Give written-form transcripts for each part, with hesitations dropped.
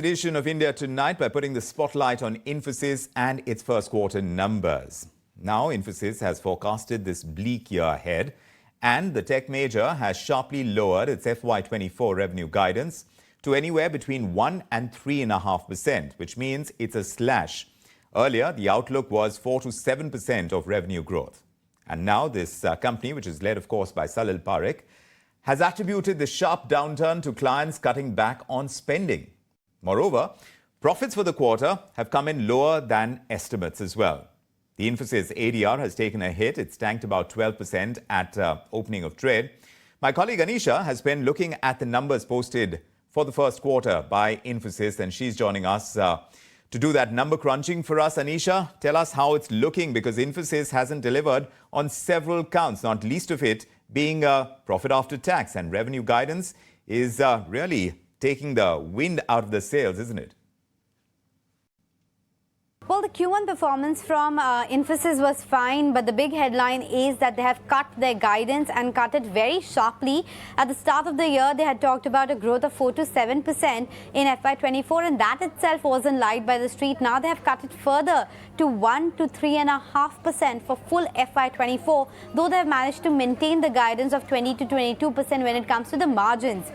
Edition of India Tonight by putting the spotlight on Infosys and its first quarter numbers. Now, Infosys has forecasted this bleak year ahead, and the tech major has sharply lowered its FY24 revenue guidance to anywhere between 1 and 3.5%, which means it's a slash. Earlier, the outlook was 4 to 7% of revenue growth. And now this company, which is led, of course, by Salil Parekh, has attributed the sharp downturn to clients cutting back on spending. Moreover, profits for the quarter have come in lower than estimates as well. The Infosys ADR has taken a hit. It's tanked about 12% at opening of trade. My colleague Anisha has been looking at the numbers posted for the first quarter by Infosys, and she's joining us to do that number crunching for us. Anisha, tell us how it's looking, because Infosys hasn't delivered on several counts, not least of it being profit after tax, and revenue guidance is really taking the wind out of the sails, isn't it? Well, the Q1 performance from Infosys was fine, but the big headline is that they have cut their guidance and cut it very sharply. At the start of the year, they had talked about a growth of 4 to 7% in FY24, and that itself wasn't liked by the street. Now they have cut it further to 1 to 3.5% for full FY24, though they have managed to maintain the guidance of 20 to 22% when it comes to the margins.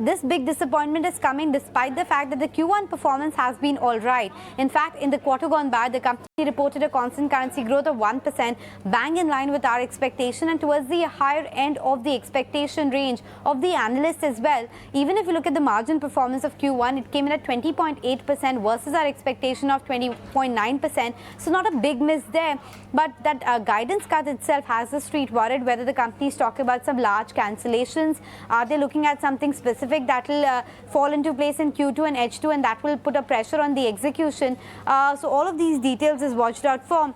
This big disappointment is coming despite the fact that the Q1 performance has been all right. In fact, in the quarter gone by, the company reported a constant currency growth of 1%, bang in line with our expectation and towards the higher end of the expectation range of the analysts as well. Even if you look at the margin performance of Q1, it came in at 20.8% versus our expectation of 20.9%. So not a big miss there, but that guidance cut itself has the street worried whether the company is talking about some large cancellations. Are they looking at something specific that will fall into place in Q2 and H2, and that will put a pressure on the execution? So all of these details is watched out for.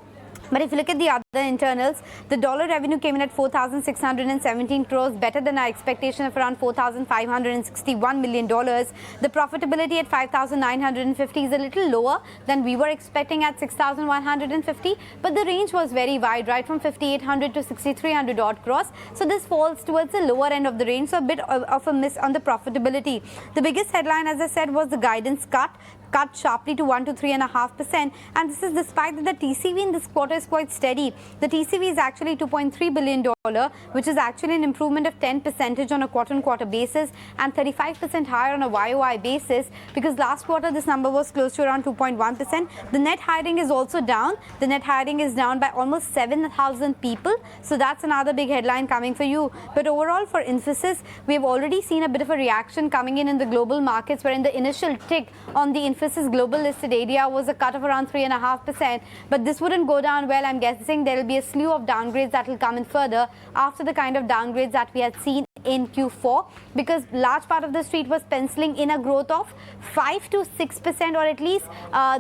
But if you look at the other internals, the dollar revenue came in at 4,617 crores, better than our expectation of around $4,561 million. The profitability at 5,950 is a little lower than we were expecting at 6,150, but the range was very wide, right from 5,800 to 6,300 odd crores. So this falls towards the lower end of the range, so a bit of a miss on the profitability. The biggest headline, as I said, was the guidance cut sharply to 1 to 3.5%, and this is despite that the TCV in this quarter is quite steady. The TCV is actually $2.3 billion, which is actually an improvement of 10% on a quarter-on-quarter basis and 35% higher on a YOY basis, because last quarter this number was close to around 2.1%. The net hiring is also down. The net hiring is down by almost 7,000 people, so that's another big headline coming for you. But overall for Infosys, we have already seen a bit of a reaction coming in the global markets, where in the initial tick on the Infosys global listed ADR was a cut of around 3.5%, but this wouldn't go down well. I'm guessing there will be a slew of downgrades that will come in further after the kind of downgrades that we had seen in Q4, because large part of the street was penciling in a growth of 5 to 6%, or at least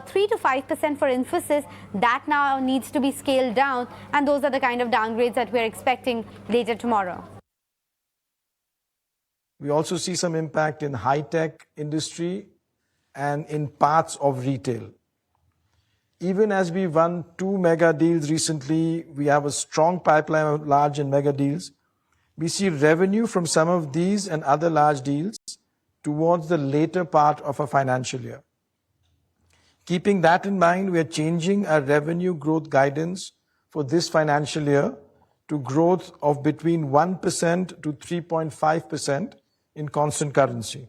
3 to 5% for Infosys. That now needs to be scaled down, and those are the kind of downgrades that we're expecting later tomorrow. We also see some impact in high-tech industry and in parts of retail. Even as we won 2 mega deals recently, we have a strong pipeline of large and mega deals. We see revenue from some of these and other large deals towards the later part of a financial year. Keeping that in mind, we are changing our revenue growth guidance for this financial year to growth of between 1% to 3.5% in constant currency.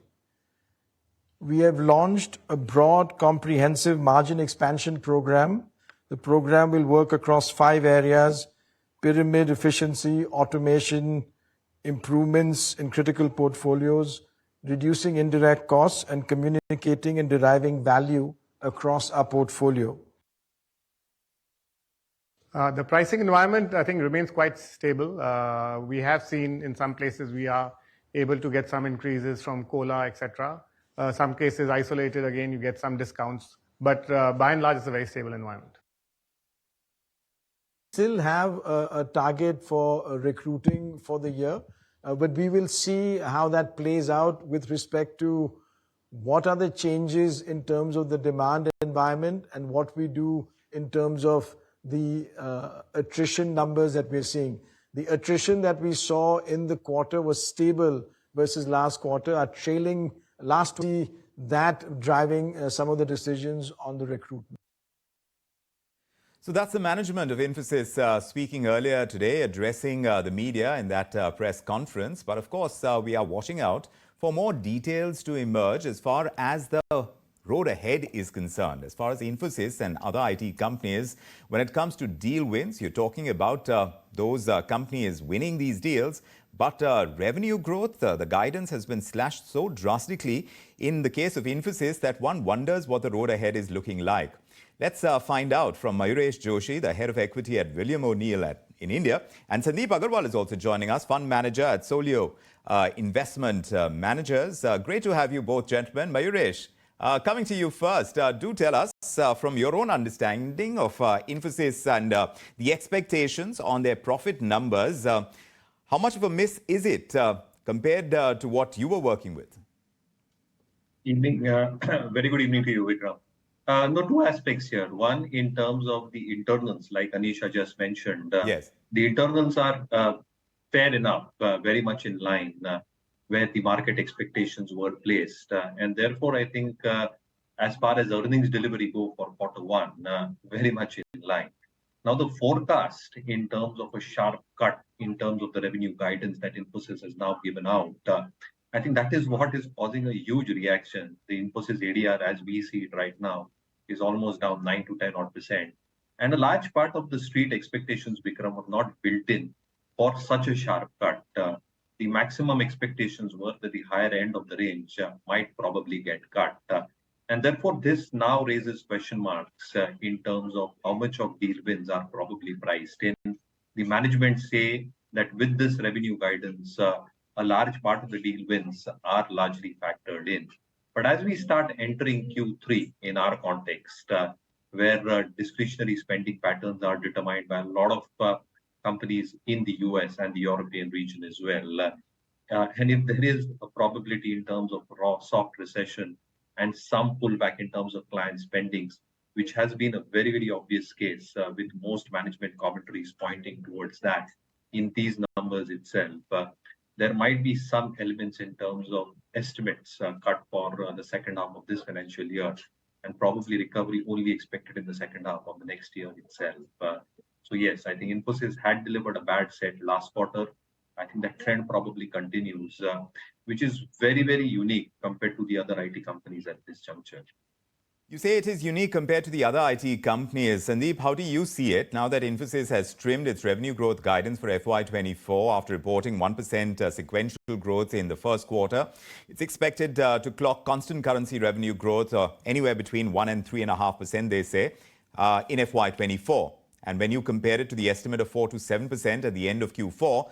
We have launched a broad, comprehensive margin expansion program. The program will work across 5 areas: pyramid efficiency, automation, improvements in critical portfolios, reducing indirect costs, and communicating and deriving value across our portfolio. The pricing environment, I think, remains quite stable. We have seen in some places we are able to get some increases from COLA, etc. Some cases isolated, again, you get some discounts. But by and large, it's a very stable environment. Still have a target for recruiting for the year, but we will see how that plays out with respect to what are the changes in terms of the demand environment and what we do in terms of the attrition numbers that we're seeing. The attrition that we saw in the quarter was stable versus last quarter. Our trailing last that driving some of the decisions on the recruitment. So that's the management of Infosys speaking earlier today, addressing the media in that press conference. But of course, we are watching out for more details to emerge as far as the road ahead is concerned. As far as Infosys and other IT companies, when it comes to deal wins, you're talking about those companies winning these deals. But revenue growth, the guidance has been slashed so drastically in the case of Infosys that one wonders what the road ahead is looking like. Let's find out from Mayuresh Joshi, the head of equity at William O'Neill in India. And Sandip Agarwal is also joining us, fund manager at Sowilo Investment Managers. Great to have you both, gentlemen. Mayuresh, coming to you first, do tell us from your own understanding of Infosys and the expectations on their profit numbers, how much of a miss is it compared to what you were working with? Evening, very good evening to you, Vikram. No, two aspects here. One, in terms of the internals, like Anisha just mentioned. Yes. The internals are fair enough, very much in line where the market expectations were placed. And therefore, I think as far as earnings delivery go for Q1, very much in line. Now, the forecast in terms of a sharp cut in terms of the revenue guidance that Infosys has now given out, I think that is what is causing a huge reaction. The Infosys ADR, as we see it right now, is almost down 9 to 10 odd%. And a large part of the street expectations, Vikram, were not built in for such a sharp cut. The maximum expectations were that the higher end of the range might probably get cut. And therefore, this now raises question marks in terms of how much of deal wins are probably priced in. The management say that with this revenue guidance, a large part of the deal wins are largely factored in. But as we start entering Q3 in our context, where discretionary spending patterns are determined by a lot of companies in the US and the European region as well, and if there is a probability in terms of raw soft recession and some pullback in terms of client spendings, which has been a very, very obvious case with most management commentaries pointing towards that in these numbers itself, there might be some elements in terms of estimates cut for the second half of this financial year, and probably recovery only expected in the second half of the next year itself. So yes, I think Infosys had delivered a bad set last quarter. I think that trend probably continues, which is very, very unique compared to the other IT companies at this juncture. You say it is unique compared to the other IT companies. Sandip, how do you see it now that Infosys has trimmed its revenue growth guidance for FY24 after reporting 1% sequential growth in the first quarter? It's expected to clock constant currency revenue growth anywhere between 1 and 3.5%, they say, in FY24. And when you compare it to the estimate of 4 to 7% at the end of Q4,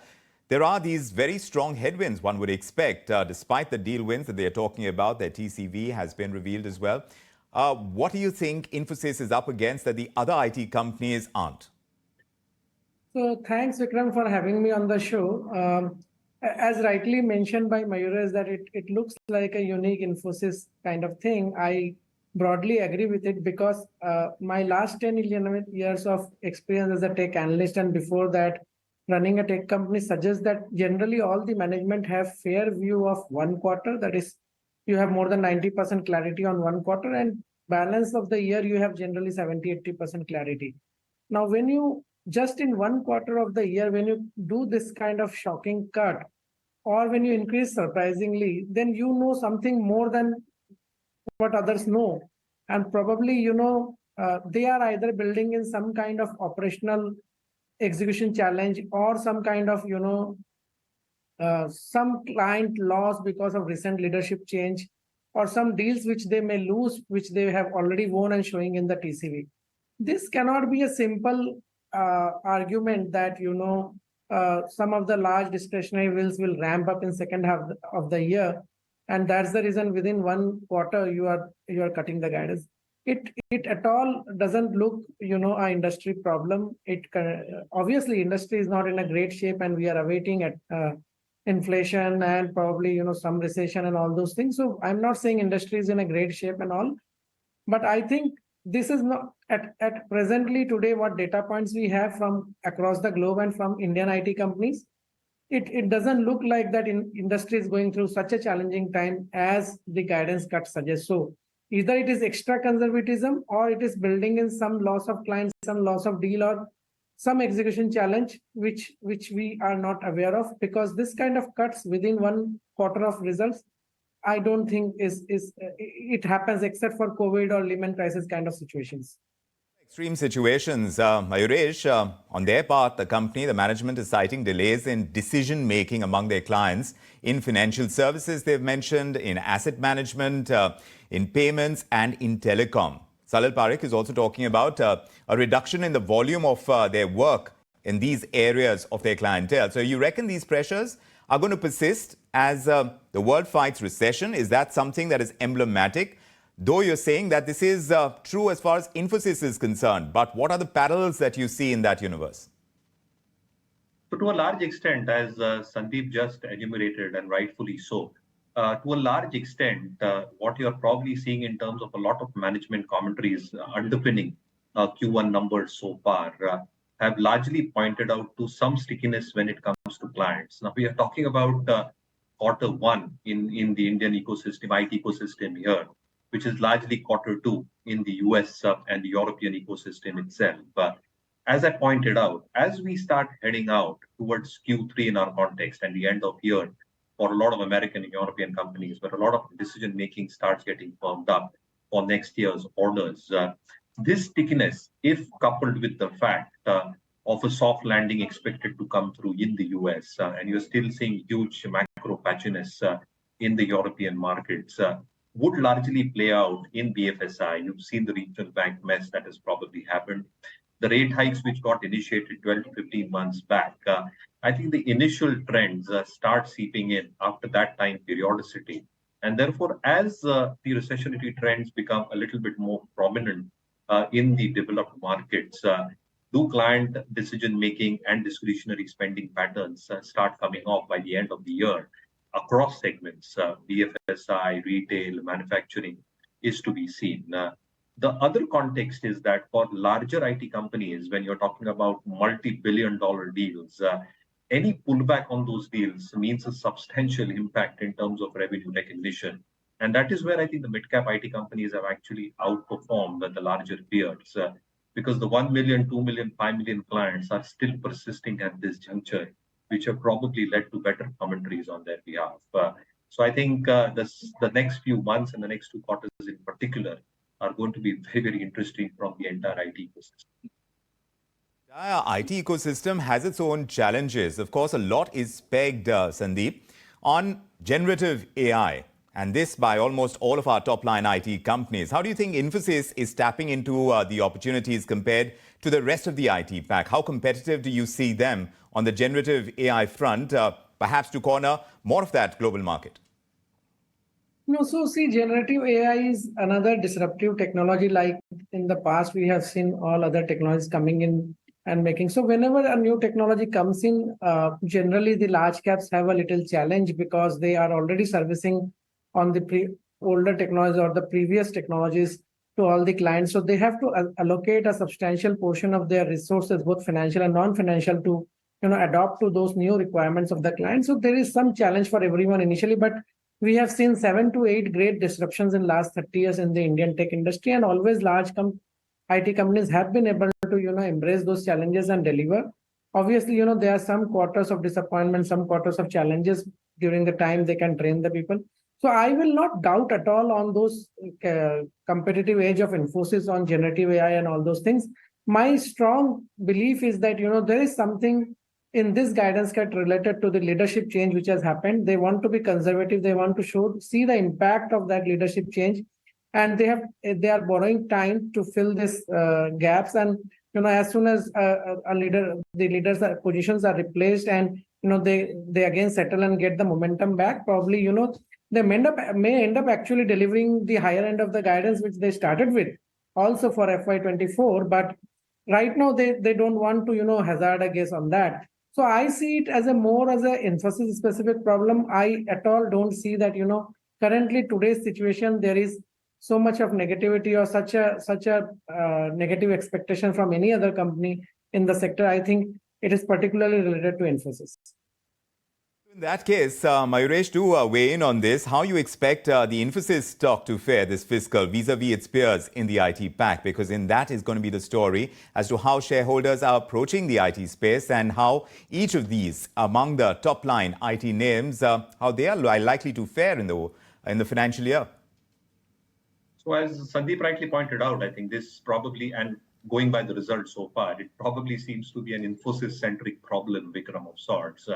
there are these very strong headwinds one would expect, despite the deal wins that they are talking about. Their TCV has been revealed as well. What do you think Infosys is up against that the other IT companies aren't? So thanks, Vikram, for having me on the show. As rightly mentioned by Mayuresh, that it looks like a unique Infosys kind of thing. I broadly agree with it because my last 10 years of experience as a tech analyst and before that running a tech company suggests that generally all the management have fair view of one quarter. That is, you have more than 90% clarity on one quarter, and balance of the year, you have generally 70-80% clarity. Now, when you just in one quarter of the year, when you do this kind of shocking cut, or when you increase surprisingly, then you know something more than what others know. And probably, they are either building in some kind of operational execution challenge or some kind of, some client loss because of recent leadership change, or some deals which they may lose, which they have already won and showing in the TCV. This cannot be a simple argument that, some of the large discretionary wills will ramp up in second half of the year. And that's the reason within one quarter, you are cutting the guidance. It at all doesn't look, an industry problem. Obviously, industry is not in a great shape, and we are awaiting at inflation and probably, some recession and all those things. So I'm not saying industry is in a great shape and all, but I think this is not at presently today, what data points we have from across the globe and from Indian IT companies, it doesn't look like that industry is going through such a challenging time as the guidance cut suggests. So either it is extra conservatism or it is building in some loss of clients, some loss of deal, or some execution challenge, which we are not aware of, because this kind of cuts within 1 quarter of results, I don't think it happens except for COVID or Lehman crisis kind of situations. Extreme situations. Mayuresh, on their part, the company, the management is citing delays in decision-making among their clients in financial services, they've mentioned, in asset management, in payments and in telecom. Salil Parekh is also talking about a reduction in the volume of their work in these areas of their clientele. So you reckon these pressures are going to persist as the world fights recession? Is that something that is emblematic? Though you're saying that this is true as far as Infosys is concerned, but what are the parallels that you see in that universe? So to a large extent, as Sandip just enumerated, and rightfully so, to a large extent, what you're probably seeing in terms of a lot of management commentaries underpinning Q1 numbers so far have largely pointed out to some stickiness when it comes to clients. Now, we are talking about Q1 in the Indian ecosystem, IT ecosystem here, which is largely Q2 in the US and the European ecosystem itself. As I pointed out, as we start heading out towards Q3 in our context and the end of year for a lot of American and European companies, where a lot of decision making starts getting firmed up for next year's orders, this stickiness, if coupled with the fact of a soft landing expected to come through in the US, and you're still seeing huge macro patchiness in the European markets, would largely play out in BFSI. You've seen the regional bank mess that has probably happened. The rate hikes which got initiated 12 to 15 months back, I think the initial trends start seeping in after that time periodicity. And therefore, as the recessionary trends become a little bit more prominent in the developed markets, do client decision-making and discretionary spending patterns start coming off by the end of the year across segments, BFSI, retail, manufacturing, is to be seen. The other context is that for larger IT companies, when you're talking about multi-billion-dollar deals, any pullback on those deals means a substantial impact in terms of revenue recognition. And that is where I think the mid-cap IT companies have actually outperformed the larger peers, because the 1 million, 2 million, 5 million clients are still persisting at this juncture, which have probably led to better commentaries on their behalf. So I think the next few months and the next 2 quarters in particular are going to be very, very interesting from the entire IT ecosystem. The IT ecosystem has its own challenges. Of course, a lot is pegged, Sandip, on generative AI. And this by almost all of our top-line IT companies. How do you think Infosys is tapping into the opportunities compared to the rest of the IT pack? How competitive do you see them on the generative AI front, perhaps to corner more of that global market? No, so see, generative AI is another disruptive technology. Like in the past, we have seen all other technologies coming in and making. So whenever a new technology comes in, generally the large caps have a little challenge because they are already servicing on the older technologies or the previous technologies to all the clients. So they have to allocate a substantial portion of their resources, both financial and non-financial, to adopt to those new requirements of the client. So there is some challenge for everyone initially, but we have seen 7 to 8 great disruptions in last 30 years in the Indian tech industry, and always large IT companies have been able to embrace those challenges and deliver. Obviously, there are some quarters of disappointment, some quarters of challenges during the time they can train the people. So I will not doubt at all on those competitive edge of Infosys on generative AI and all those things. My strong belief is that there is something in this guidance cut related to the leadership change which has happened. They want to be conservative. They want to see the impact of that leadership change, and they are borrowing time to fill these gaps. And as soon as the leaders' positions are replaced, and they again settle and get the momentum back, probably they may end up actually delivering the higher end of the guidance which they started with, also for FY24. But right now they don't want to hazard a guess on that. So I see it as more as an Infosys specific problem. I at all don't see that currently today's situation there is so much of negativity or such a negative expectation from any other company in the sector. I think it is particularly related to Infosys. In that case, Mayuresh, do weigh in on this. How you expect the Infosys stock to fare this fiscal vis-a-vis its peers in the IT pack? Because in that is going to be the story as to how shareholders are approaching the IT space and how each of these, among the top line IT names, how they are likely to fare in the financial year. So as Sandip rightly pointed out, I think this probably, and going by the results so far, it probably seems to be an Infosys-centric problem, Vikram, of sorts.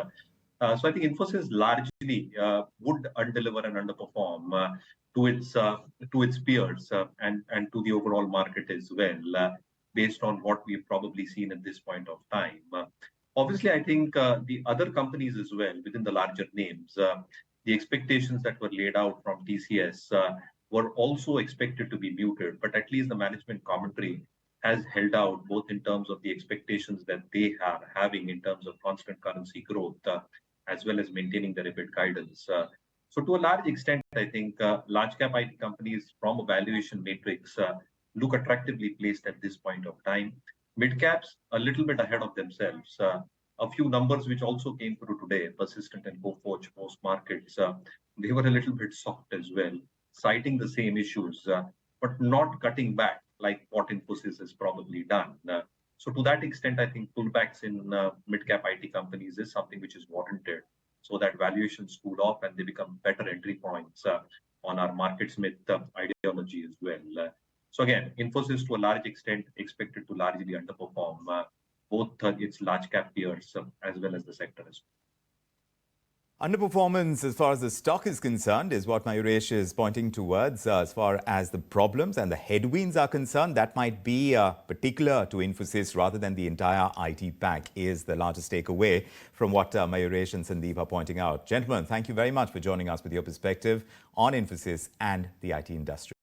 So I think Infosys largely would undeliver and underperform to its peers and to the overall market as well, based on what we've probably seen at this point of time. Obviously, I think the other companies as well within the larger names, the expectations that were laid out from TCS were also expected to be muted, but at least the management commentary has held out both in terms of the expectations that they are having in terms of constant currency growth, as well as maintaining their EBIT guidance. So to a large extent, I think large cap IT companies from a valuation matrix look attractively placed at this point of time. Mid caps a little bit ahead of themselves. A few numbers which also came through today, Persistent and Coforge post markets, they were a little bit soft as well, citing the same issues, but not cutting back like what Infosys has probably done. So to that extent, I think pullbacks in mid-cap IT companies is something which is warranted so that valuations cool off and they become better entry points on our markets myth ideology as well. So again, Infosys to a large extent expected to largely underperform both its large cap peers as well as the sector as well. Underperformance as far as the stock is concerned is what Mayuresh is pointing towards. As far as the problems and the headwinds are concerned, that might be particular to Infosys rather than the entire IT pack is the largest takeaway from what Mayuresh and Sandip are pointing out. Gentlemen, thank you very much for joining us with your perspective on Infosys and the IT industry.